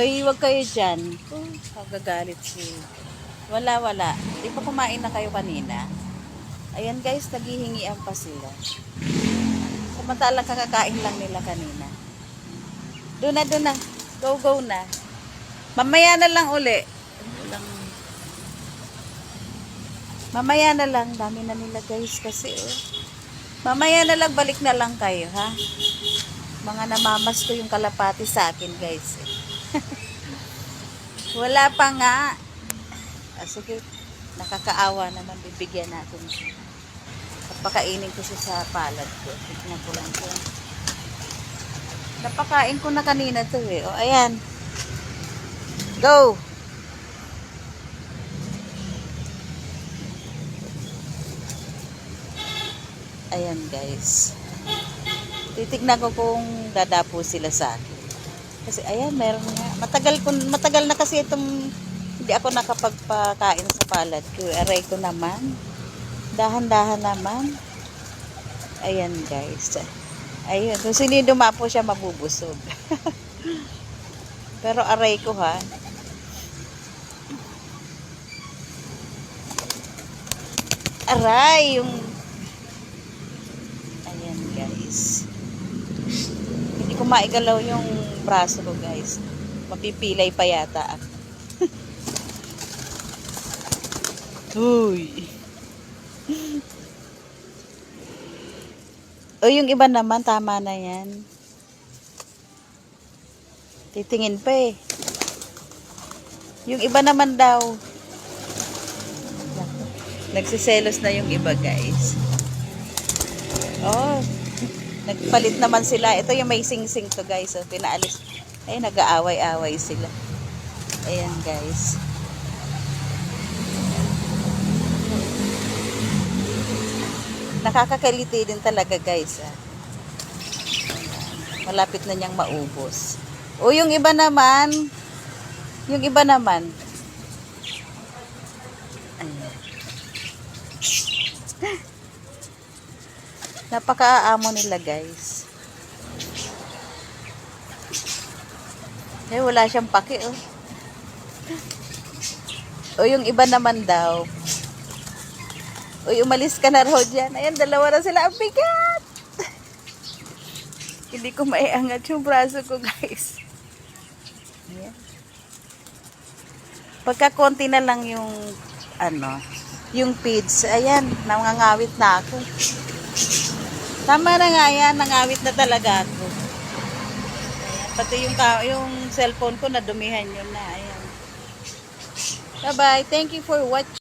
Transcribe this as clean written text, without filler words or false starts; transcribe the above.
Oy, wag kayo dyan. Oh, magagalit si... Wala. Di ba kumain na kayo kanina? Ayan guys, naghihingian pa sila. Samantalang kakakain lang nila kanina. Doon na. Go na. Mamaya na lang uli. Mamaya na lang. Dami na nila guys kasi oh. Mamaya na lang, balik na lang kayo ha. Mga namamas ko yung kalapati sa akin guys. Wala pa nga. Sige, nakakaawa naman, bibigyan natin siya. Napakainin ko siya sa palad ko. Tignan ko lang po. Napakain ko na kanina to eh. O, ayan. Go! Ayan guys. Titignan ko kung dadapo sila sa akin. Kasi ayan, meron nga. Matagal na kasi itong hindi ako nakapagpakain sa palad ko. Aray ko naman. Dahan-dahan naman. Ayan guys. Ayun. Kung sino dumapo siya mabubusog. Pero aray ko ha. Aray. Ayan guys. Hindi ko maigalaw yung braso ko guys. Mapipilay pa yata ako. Uy. O yung iba naman, tama na yan. Titingin pa eh. Yung iba naman daw. Nagsiselos na yung iba guys. Oh, nagpalit naman sila. Ito yung may sing-sing to guys. So, pinaalis. Ay, nag-aaway-aaway sila. Ayan guys. Nakakakaliti din talaga guys. Malapit na niyang maubos. O yung iba naman, napakaamo nila guys. Eh, wala siyang paki oh. O yung iba naman daw, uy, umalis ka na raw dyan. Ayan, dalawa na sila. Ang bigat! Hindi ko maiangat yung braso ko, guys. Ayan. Pagka konti na lang yung, yung feeds. Ayan, nangangawit na ako. Tama na nga yan, nangawit na talaga ako. Ayan, pati yung cellphone ko, nadumihan yun na. Ayan. Bye-bye. Thank you for watching.